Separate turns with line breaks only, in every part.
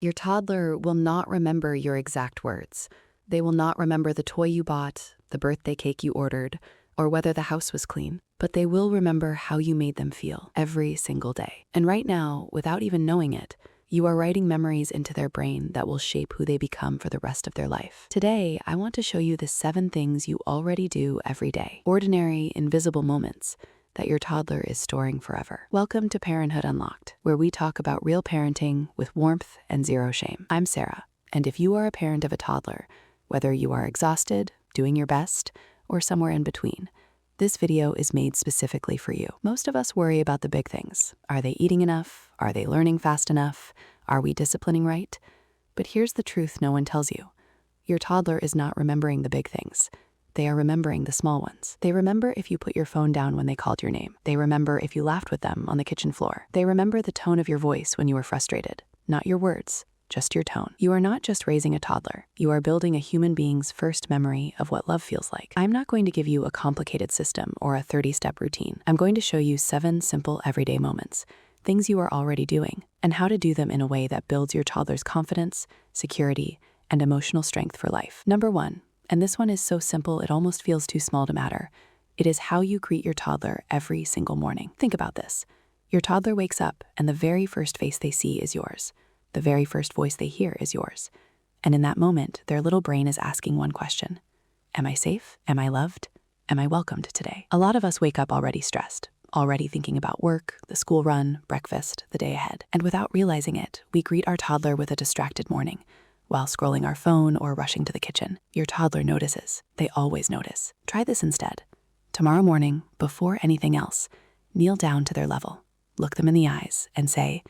Your toddler will not remember your exact words. They will not remember the toy you bought, the birthday cake you ordered, or whether the house was clean, but they will remember how you made them feel every single day. And right now, without even knowing it, you are writing memories into their brain that will shape who they become for the rest of their life. Today, I want to show you the 7 things you already do every day, ordinary, invisible moments that your toddler is storing forever. Welcome to Parenthood Unlocked, where we talk about real parenting with warmth and zero shame. I'm Sarah, and if you are a parent of a toddler, whether you are exhausted, doing your best, or somewhere in between, this video is made specifically for you. Most of us worry about the big things. Are they eating enough? Are they learning fast enough? Are we disciplining right? But here's the truth no one tells you. Your toddler is not remembering the big things. They are remembering the small ones. They remember if you put your phone down when they called your name. They remember if you laughed with them on the kitchen floor. They remember the tone of your voice when you were frustrated. Not your words, just your tone. You are not just raising a toddler. You are building a human being's first memory of what love feels like. I'm not going to give you a complicated system or a 30-step routine. I'm going to show you 7 simple everyday moments, things you are already doing, and how to do them in a way that builds your toddler's confidence, security, and emotional strength for life. Number 1. And this one is so simple it almost feels too small to matter. It is how you greet your toddler every single morning. Think about this. Your toddler wakes up and the very first face they see is yours. The very first voice they hear is yours. And in that moment, their little brain is asking one question. Am I safe? Am I loved? Am I welcomed today? A lot of us wake up already stressed, already thinking about work, the school run, breakfast, the day ahead. And without realizing it, we greet our toddler with a distracted morning, while scrolling our phone or rushing to the kitchen. Your toddler notices. They always notice. Try this instead. Tomorrow morning, before anything else, kneel down to their level, look them in the eyes, and say,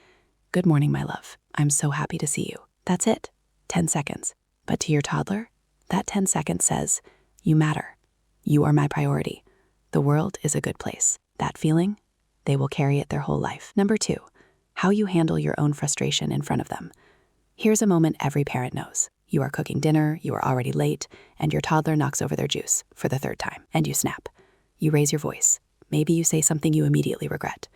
"Good morning, my love. I'm so happy to see you." That's it. 10 seconds. But to your toddler, that 10 seconds says, "You matter. You are my priority. The world is a good place." That feeling, they will carry it their whole life. Number 2, how you handle your own frustration in front of them. Here's a moment every parent knows. You are cooking dinner, you are already late, and your toddler knocks over their juice for the 3rd time, and you snap. You raise your voice. Maybe you say something you immediately regret.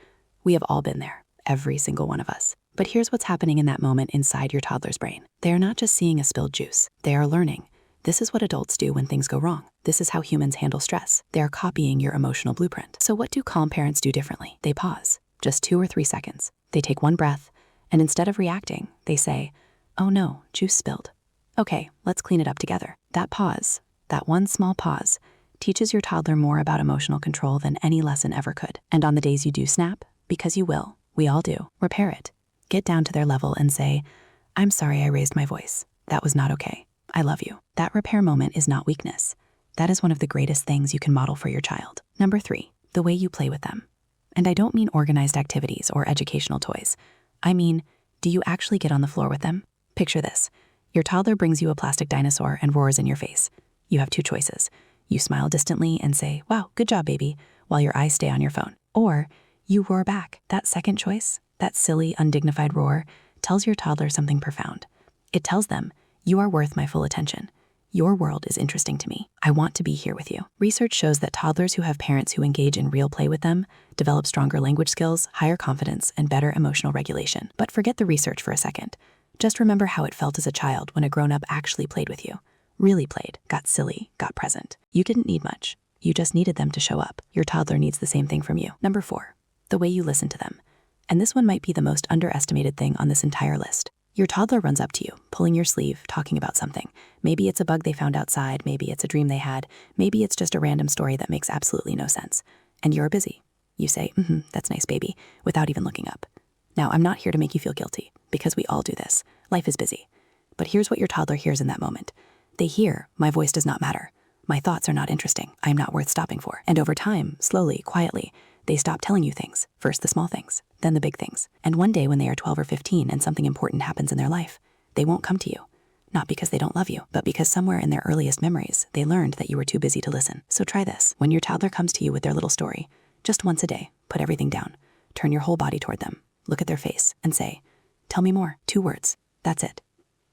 We have all been there, every single one of us. But here's what's happening in that moment inside your toddler's brain. They are not just seeing a spilled juice. They are learning. This is what adults do when things go wrong. This is how humans handle stress. They are copying your emotional blueprint. So what do calm parents do differently? They pause, just 2 or 3 seconds. They take one breath, and instead of reacting, they say, "Oh no, juice spilled. Okay, let's clean it up together." That pause, that one small pause, teaches your toddler more about emotional control than any lesson ever could. And on the days you do snap, because you will, we all do, repair it. Get down to their level and say, "I'm sorry I raised my voice. That was not okay. I love you." That repair moment is not weakness. That is one of the greatest things you can model for your child. Number 3, the way you play with them. And I don't mean organized activities or educational toys. I mean, do you actually get on the floor with them? Picture this. Your toddler brings you a plastic dinosaur and roars in your face. You have 2 choices. You smile distantly and say, "Wow, good job, baby," while your eyes stay on your phone. Or you roar back. That second choice, that silly, undignified roar, tells your toddler something profound. It tells them, "You are worth my full attention. Your world is interesting to me. I want to be here with you." Research shows that toddlers who have parents who engage in real play with them develop stronger language skills, higher confidence, and better emotional regulation. But forget the research for a second. Just remember how it felt as a child when a grown-up actually played with you. Really played, got silly, got present. You didn't need much. You just needed them to show up. Your toddler needs the same thing from you. Number 4, the way you listen to them. And this one might be the most underestimated thing on this entire list. Your toddler runs up to you, pulling your sleeve, talking about something. Maybe it's a bug they found outside, maybe it's a dream they had, maybe it's just a random story that makes absolutely no sense. And you're busy. You say, "That's nice, baby," without even looking up. Now, I'm not here to make you feel guilty, because we all do this. Life is busy. But here's what your toddler hears in that moment. They hear, "My voice does not matter. My thoughts are not interesting. I am not worth stopping for." And over time, slowly, quietly, they stop telling you things. First the small things, then the big things. And one day when they are 12 or 15 and something important happens in their life, they won't come to you. Not because they don't love you, but because somewhere in their earliest memories, they learned that you were too busy to listen. So try this. When your toddler comes to you with their little story, just once a day, put everything down. Turn your whole body toward them. Look at their face and say, "Tell me more." 2 words. That's it.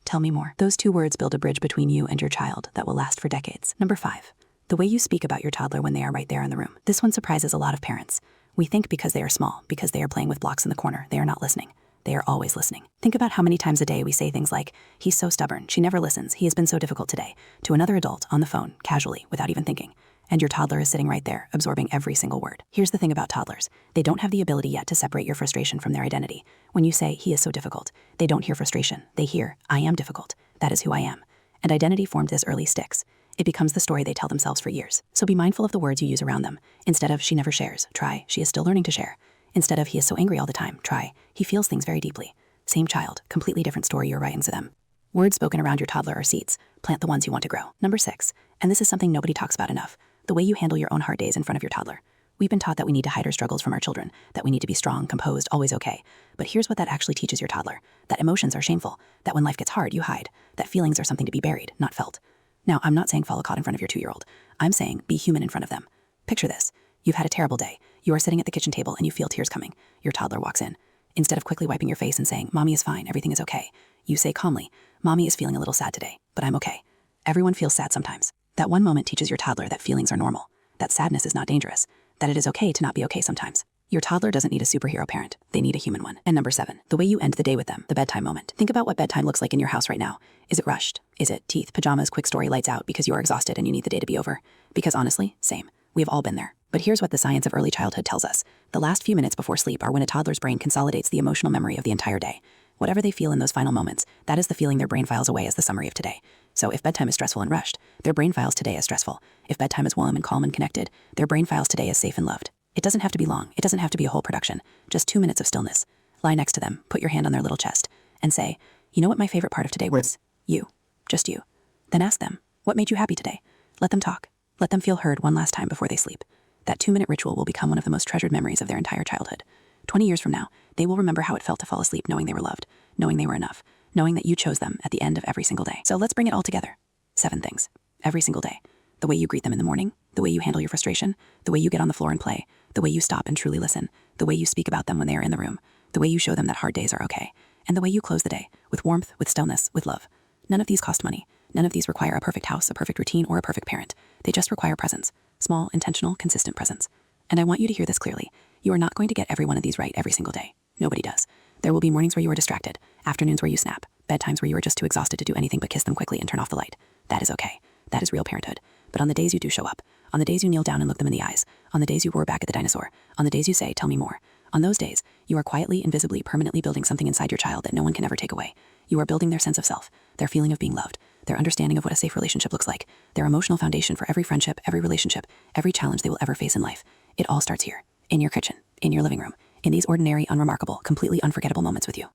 Tell me more. Those 2 words build a bridge between you and your child that will last for decades. Number 5, the way you speak about your toddler when they are right there in the room. This one surprises a lot of parents. We think because they are small, because they are playing with blocks in the corner, they are not listening.
They are always listening. Think about how many times a day we say things like, "He's so stubborn, she never listens, he has been so difficult today," to another adult on the phone, casually, without even thinking. And your toddler is sitting right there, absorbing every single word. Here's the thing about toddlers. They don't have the ability yet to separate your frustration from their identity. When you say, "He is so difficult," they don't hear frustration. They hear, "I am difficult. That is who I am." And identity formed this early sticks. It becomes the story they tell themselves for years. So be mindful of the words you use around them. Instead of, "She never shares," try, "She is still learning to share." Instead of, "He is so angry all the time," try, "He feels things very deeply." Same child, completely different story you're writing to them. Words spoken around your toddler are seeds. Plant the ones you want to grow. Number 6, and this is something nobody talks about enough, the way you handle your own hard days in front of your toddler. We've been taught that we need to hide our struggles from our children, that we need to be strong, composed, always okay. But here's what that actually teaches your toddler, that emotions are shameful, that when life gets hard, you hide, that feelings are something to be buried, not felt. Now, I'm not saying fall a cot in front of your 2-year-old. I'm saying be human in front of them. Picture this. You've had a terrible day. You are sitting at the kitchen table and you feel tears coming. Your toddler walks in. Instead of quickly wiping your face and saying, "Mommy is fine, everything is okay," you say calmly, "Mommy is feeling a little sad today, but I'm okay." Everyone feels sad sometimes. That one moment teaches your toddler that feelings are normal, that sadness is not dangerous, that it is okay to not be okay sometimes. Your toddler doesn't need a superhero parent. They need a human one. And number 7, the way you end the day with them, the bedtime moment. Think about what bedtime looks like in your house right now. Is it rushed? Is it teeth, pajamas, quick story, lights out because you are exhausted and you need the day to be over? Because honestly, same. We have all been there. But here's what the science of early childhood tells us. The last few minutes before sleep are when a toddler's brain consolidates the emotional memory of the entire day. Whatever they feel in those final moments, that is the feeling their brain files away as the summary of today. So if bedtime is stressful and rushed, their brain files today as stressful. If bedtime is warm and calm and connected, their brain files today as safe and loved. It doesn't have to be long. It doesn't have to be a whole production. Just 2 minutes of stillness. Lie next to them, put your hand on their little chest, and say, "You know what my favorite part of today was? You. Just you." Then ask them, "What made you happy today?" Let them talk. Let them feel heard one last time before they sleep. That 2-minute ritual will become one of the most treasured memories of their entire childhood. 20 years from now, they will remember how it felt to fall asleep knowing they were loved, knowing they were enough, knowing that you chose them at the end of every single day. So let's bring it all together. 7 things. Every single day. The way you greet them in the morning, the way you handle your frustration, the way you get on the floor and play, the way you stop and truly listen, the way you speak about them when they are in the room, the way you show them that hard days are okay, and the way you close the day, with warmth, with stillness, with love. None of these cost money. None of these require a perfect house, a perfect routine, or a perfect parent. They just require presence. Small, intentional, consistent presence. And I want you to hear this clearly. You are not going to get every one of these right every single day. Nobody does. There will be mornings where you are distracted, afternoons where you snap, bedtimes where you are just too exhausted to do anything but kiss them quickly and turn off the light. That is okay. That is real parenthood. But on the days you do show up, on the days you kneel down and look them in the eyes, on the days you roar back at the dinosaur, on the days you say, "Tell me more," on those days, you are quietly, invisibly, permanently building something inside your child that no one can ever take away. You are building their sense of self, their feeling of being loved, their understanding of what a safe relationship looks like, their emotional foundation for every friendship, every relationship, every challenge they will ever face in life. It all starts here, in your kitchen, in your living room, in these ordinary, unremarkable, completely unforgettable moments with you.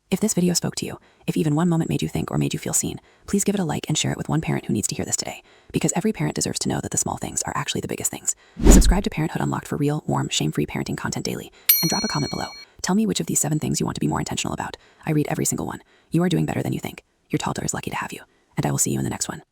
If this video spoke to you, if even one moment made you think or made you feel seen, please give it a like and share it with one parent who needs to hear this today, because every parent deserves to know that the small things are actually the biggest things. Subscribe to Parenthood Unlocked for real, warm, shame-free parenting content daily, and drop a comment below. Tell me which of these 7 things you want to be more intentional about. I read every single one. You are doing better than you think. Your toddler is lucky to have you, and I will see you in the next one.